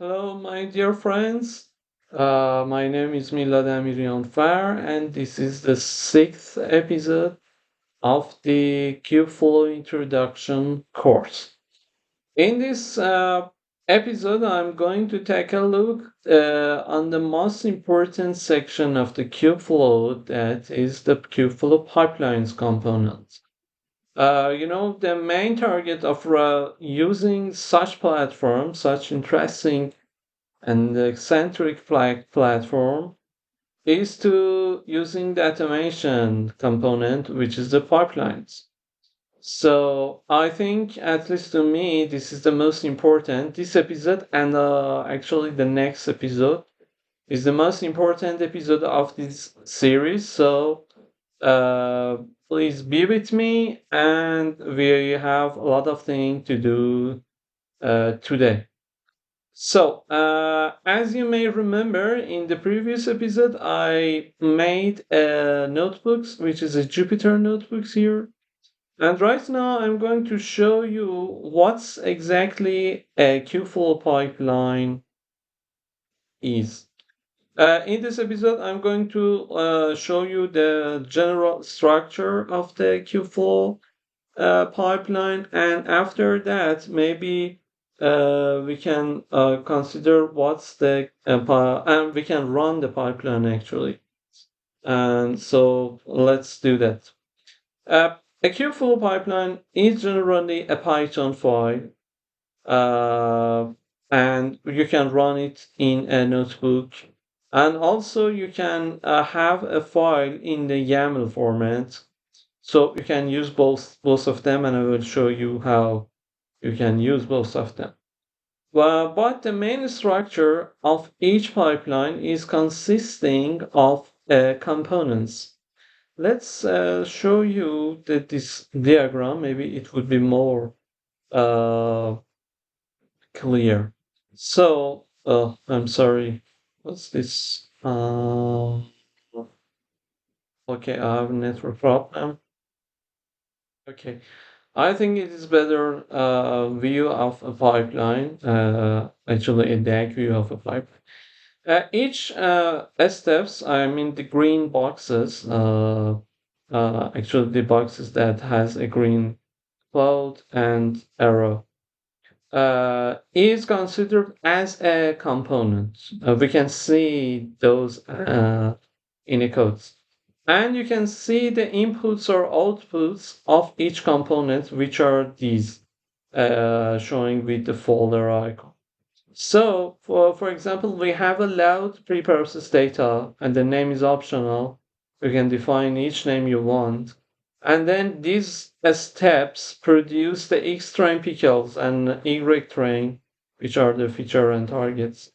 Hello, my dear friends. My name is Milad Far, and this is the sixth episode of the Kubeflow Introduction course. In this episode, I'm going to take a look on the most important section of the Kubeflow, that is the Kubeflow Pipelines component. The main target of using such platform, such interesting and the eccentric platform is to using the automation component, which is the pipelines. So I think, at least to me, this is the most important. This episode and actually the next episode is the most important episode of this series. So uh, please be with me, and we have a lot of things to do today. So, as you may remember, in the previous episode, I made notebooks, which is a Jupyter notebooks here. And right now, I'm going to show you what's exactly a Kubeflow pipeline is. In this episode, I'm going to show you the general structure of the Kubeflow pipeline, and after that, maybe we can consider what's the and we can run the pipeline actually. And so let's do that. A Kubeflow pipeline is generally a Python file, uh, and you can run it in a notebook. And also, you can have a file in the YAML format, so you can use both of them, and I will show you how you can use both of them. But the main structure of each pipeline is consisting of components. Let's show you this diagram. Maybe it would be more uh, clear. So, I'm sorry. What's this? Okay, I have a network problem. Okay. I think it is better view of a pipeline, actually a DAG view of a pipeline. Each steps, I mean the green boxes, actually the boxes that has a green cloud and arrow, is considered as a component. We can see those in a code. And you can see the inputs or outputs of each component, which are these, showing with the folder icon. So, for example, we have a loud preprocessed data, and the name is optional. You can define each name you want. And then these steps produce the X train pickles and Y train, which are the feature and targets.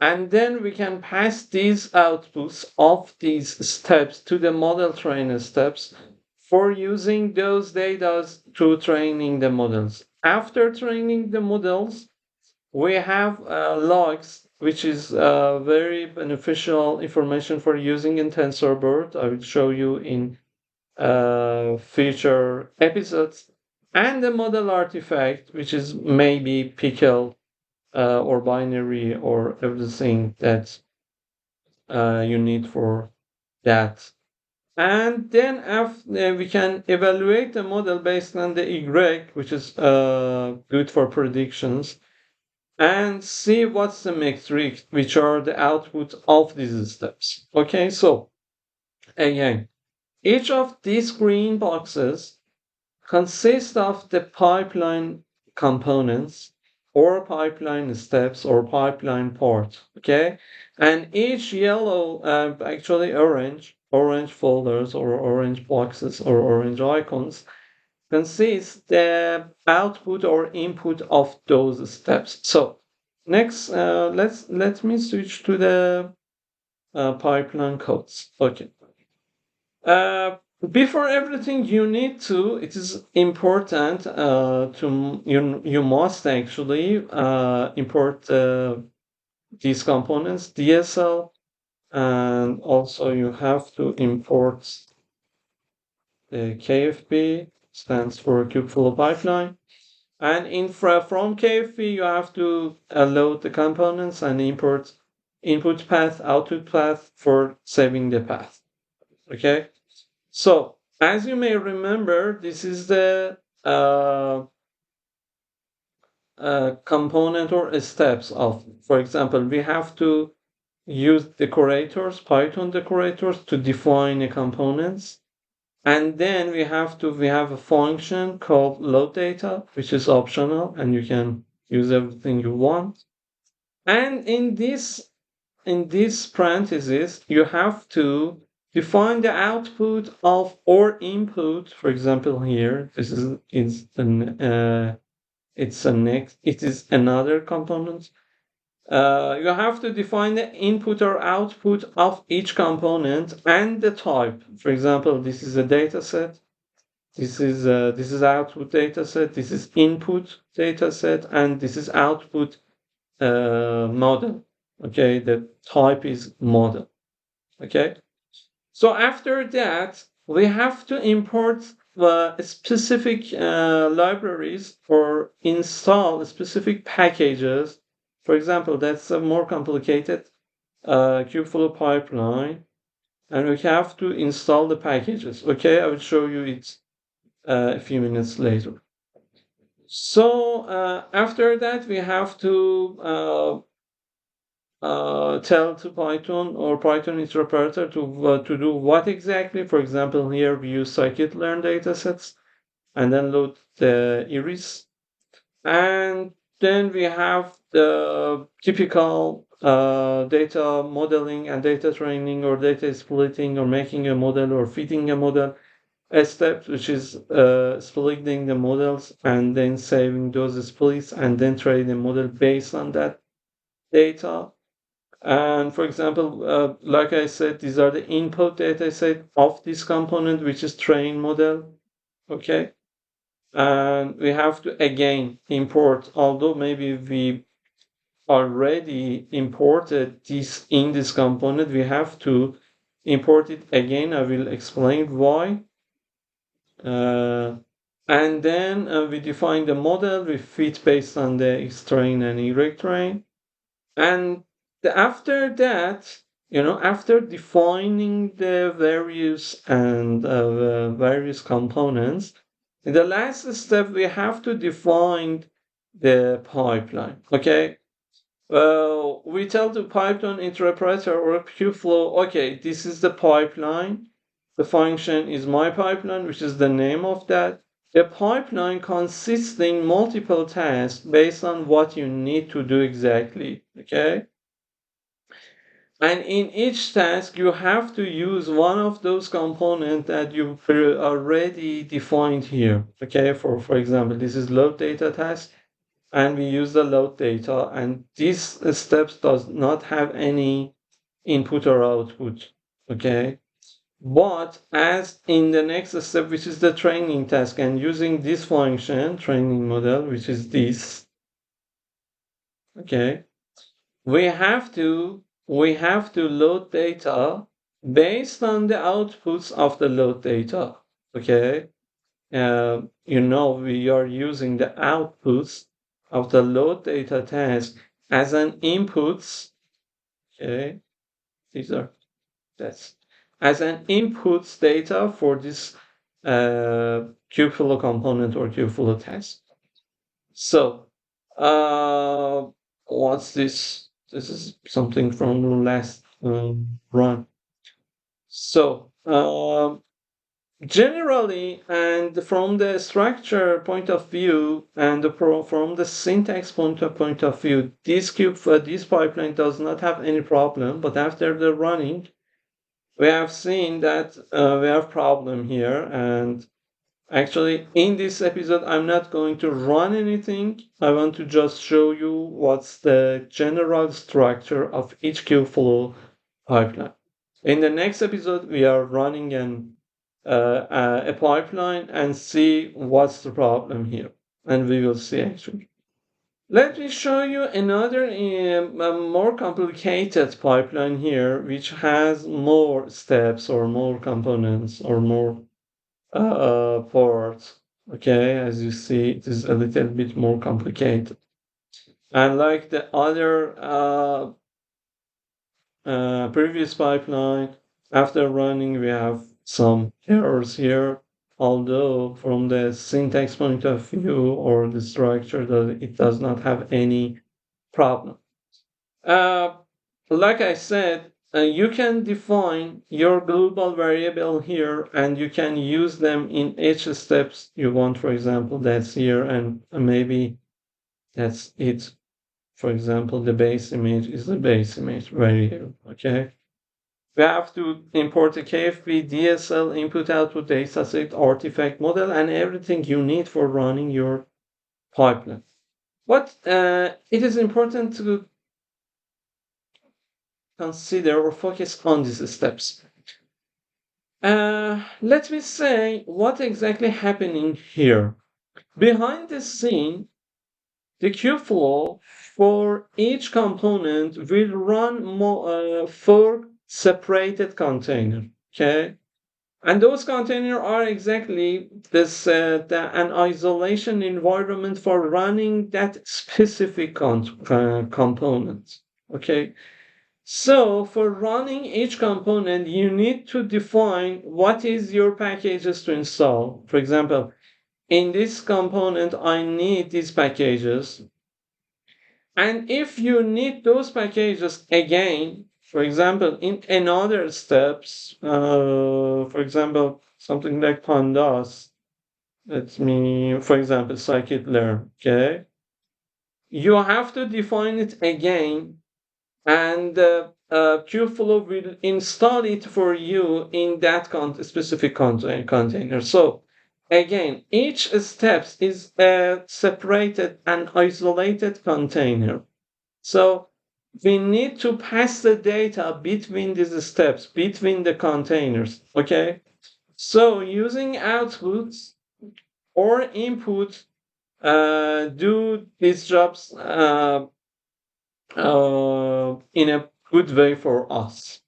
And then we can pass these outputs of these steps to the model trainer steps for using those data to training the models. After training the models, we have logs, which is very beneficial information for using in TensorBoard. I will show you in future episodes. And the model artifact, which is maybe pickle or binary or everything that you need for that. And then after, we can evaluate the model based on the Y, which is good for predictions, and see what's the metric, which are the output of these steps. Okay, so again, each of these green boxes consists of the pipeline components or pipeline steps or pipeline part. Okay, and each yellow, actually orange folders or orange boxes or orange icons consists the output or input of those steps. So next, let me switch to the pipeline codes. Okay. Before everything, you need to. It is important you must actually import these components DSL, and also you have to import the KFP, stands for Kubeflow Pipeline. And from KFV, you have to load the components and import input path, output path for saving the path. Okay. So as you may remember, this is the component or steps of, for example, we have to use decorators, Python decorators to define the components. And then we have a function called load data, which is optional and you can use everything you want. And in this parenthesis, you have to define the output of or input. For example, here, this is an it's a next it is another component. You have to define the input or output of each component and the type. For example, this is a data set. This is output data set. This is input data set, and this is output model. Okay, the type is model. Okay, so after that, we have to import specific libraries or install specific packages. For example, that's a more complicated Kubeflow pipeline, and we have to install the packages. Okay, I will show you it a few minutes later. So after that, we have to tell to Python or Python interpreter to do what exactly. For example, here we use scikit-learn datasets and then load the iris. And then we have the typical data modeling and data training or data splitting or making a model or fitting a model. A step which is splitting the models and then saving those splits and then training the model based on that data. And for example, like I said, these are the input data set of this component, which is train model. Okay. And we have to again import, although maybe we already imported this in this component, we have to import it again. I will explain why. And then we define the model, we fit based on the X train and Y train. And after that, after defining the various components, in the last step, we have to define the pipeline. Okay. Well, we tell the Python interpreter or Kubeflow, okay, this is the pipeline. The function is my pipeline, which is the name of that. The pipeline consisting multiple tasks based on what you need to do exactly. Okay. And in each task, you have to use one of those components that you already defined here. Okay. For example, this is load data task and we use the load data, and these steps does not have any input or output. Okay. But as in the next step, which is the training task, and using this function, training model, which is this, okay, we have to load data based on the outputs of the load data. Okay. We are using the outputs of the load data task as an inputs. Okay, these are that's as an inputs data for this Kubeflow component or Kubeflow task. So, what's this? This is something from the last run. So, generally, and from the structure point of view, and from the syntax point of view, this pipeline does not have any problem. But after the running, we have seen that we have problem here. And actually, in this episode, I'm not going to run anything. I want to just show you what's the general structure of each Kubeflow pipeline. In the next episode, we are running a pipeline and see what's the problem here. And we will see actually. Let me show you another more complicated pipeline here, which has more steps or more components or more parts. Okay, as you see, it is a little bit more complicated. And like the other previous pipeline, after running, we have some errors here. Although from the syntax point of view or the structure, it does not have any problem. Uh, like I said, you can define your global variable here and you can use them in each steps you want. For example, that's here and maybe that's it. For example, the base image is the base image variable. Okay. We have to import a KFB, DSL, input output dataset, artifact model, and everything you need for running your pipeline. What it is important to consider or focus on these steps. Let me say what exactly happening here. Behind the scene, the Kubeflow for each component will run four separated containers. Okay, and those containers are exactly an isolation environment for running that specific component. Okay, so for running each component, you need to define what is your packages to install. For example, in this component, I need these packages. And if you need those packages again, for example, in another steps, for example, something like pandas, let me, for example, scikit-learn, okay? You have to define it again and Kubeflow will install it for you in that specific container. So again, each step is a separated and isolated container. So we need to pass the data between these steps, between the containers. Okay. So using outputs or input do these jobs in a good way for us.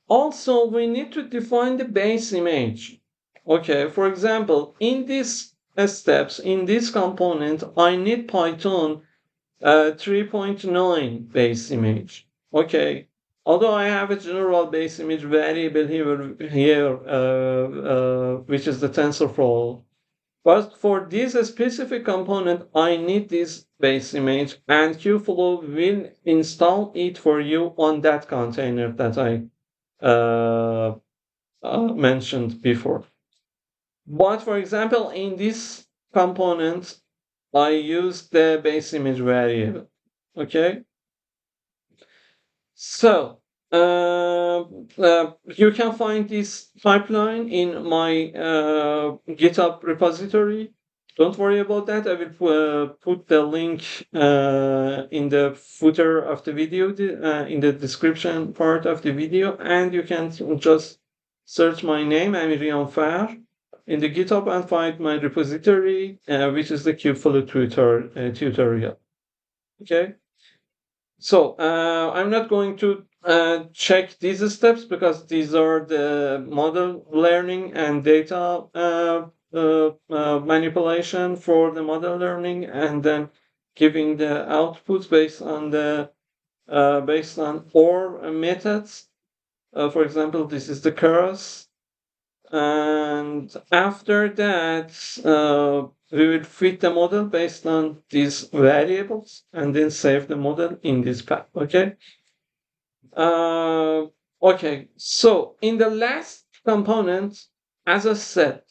Also, we need to define the base image. Okay, for example, in these steps, in this component, I need Python 3.9 base image. Okay, although I have a general base image variable here which is the TensorFlow, but for this specific component, I need this base image and Kubeflow will install it for you on that container that I uh, mentioned before. But for example, in this component, I use the base image variable. Okay. So you can find this pipeline in my GitHub repository. Don't worry about that. I will put the link in the footer of the video, in the description part of the video, and you can just search my name, Amirian Far, in the GitHub and find my repository, which is the Kubeflow tutorial. Okay. So I'm not going to check these steps because these are the model learning and data manipulation for the model learning, and then giving the outputs based on OR methods. For example, this is the keras, and after that, we will fit the model based on these variables and then save the model in this path. Okay. Uh, okay. So in the last component, as I said,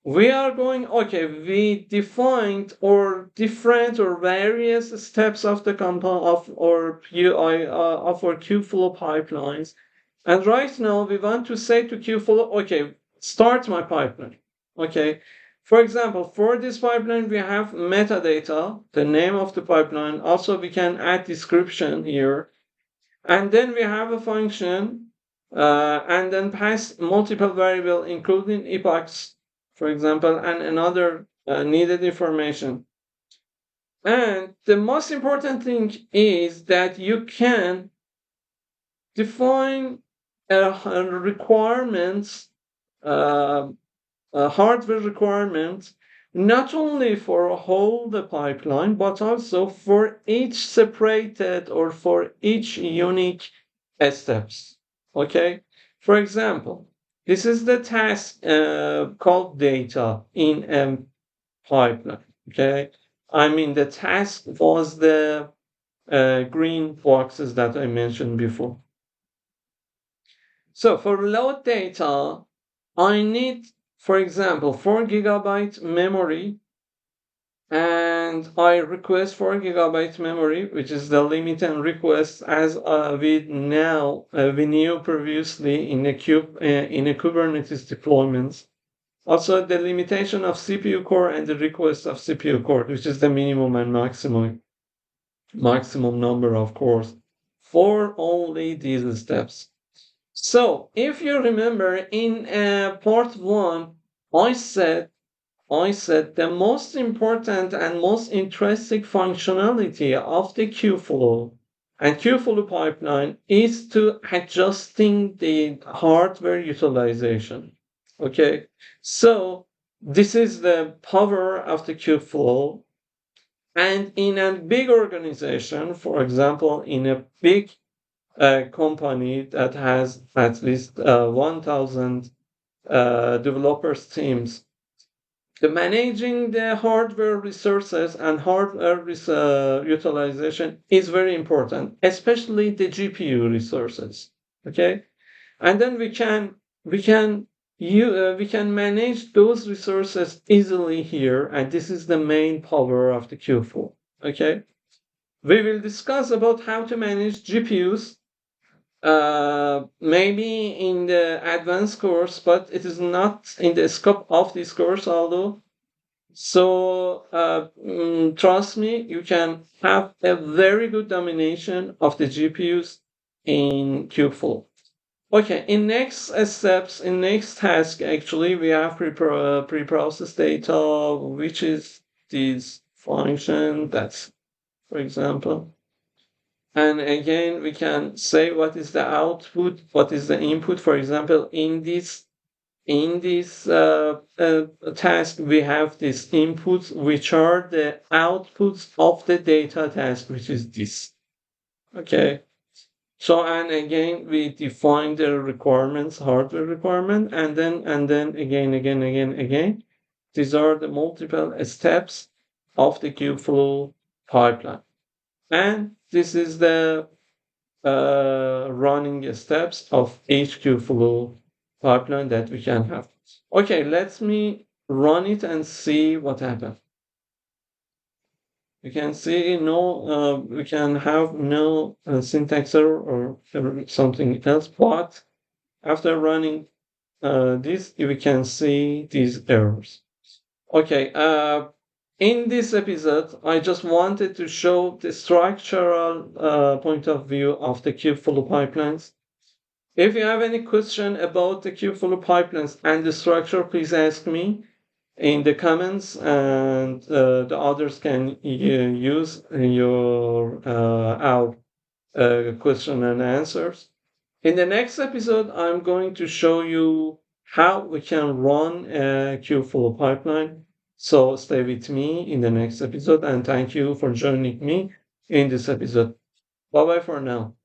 we are going, okay, we defined or different or various steps of the component of or UI of our Kubeflow pipelines. And right now we want to say to Kubeflow, okay, start my pipeline. Okay. For example, for this pipeline, we have metadata, the name of the pipeline. Also, we can add description here. And then we have a function and then pass multiple variable, including epochs, for example, and another needed information. And the most important thing is that you can define requirements, hardware requirements not only for a whole the pipeline, but also for each separated or for each unique steps. Okay. For example, this is the task called data in a pipeline. Okay. I mean, the task was the green boxes that I mentioned before. So for load data, I need, for example, 4 gigabyte memory, and I request 4 gigabyte memory, which is the limit and request as we knew previously in a Kubernetes deployments. Also, the limitation of CPU core and the request of CPU core, which is the minimum and maximum number of cores for only these steps. So, if you remember in part one, I said I said the most important and most interesting functionality of the Kubeflow and Kubeflow pipeline is to adjusting the hardware utilization. Okay, so this is the power of the Kubeflow. And in a big organization, for example, in a big company that has at least 1,000 developers teams, the managing the hardware resources and hardware utilization is very important, especially the GPU resources. Okay, and then we can manage those resources easily here, and this is the main power of the Q4. Okay, we will discuss about how to manage GPUs maybe in the advanced course, but it is not in the scope of this course, although. So trust me, you can have a very good domination of the GPUs in Kubeflow. Okay, in next steps, in next task, actually, we have pre-processed data, which is this function. That's, for example. And again, we can say what is the output, what is the input. For example, in this task, we have these inputs, which are the outputs of the data task, which is this. Okay. So, and again, we define the requirements, hardware requirement, and then again. These are the multiple steps of the Kubeflow pipeline. And this is the running steps of each Kubeflow pipeline that we can have. Okay, let me run it and see what happens. We can see we can have no syntax error or something else, but after running this, we can see these errors. Okay, in this episode, I just wanted to show the structural point of view of the Kubeflow pipelines. If you have any question about the Kubeflow pipelines and the structure, please ask me in the comments, and the others can use your our question and answers. In the next episode, I'm going to show you how we can run a Kubeflow pipeline. So stay with me in the next episode, and thank you for joining me in this episode. Bye bye for now.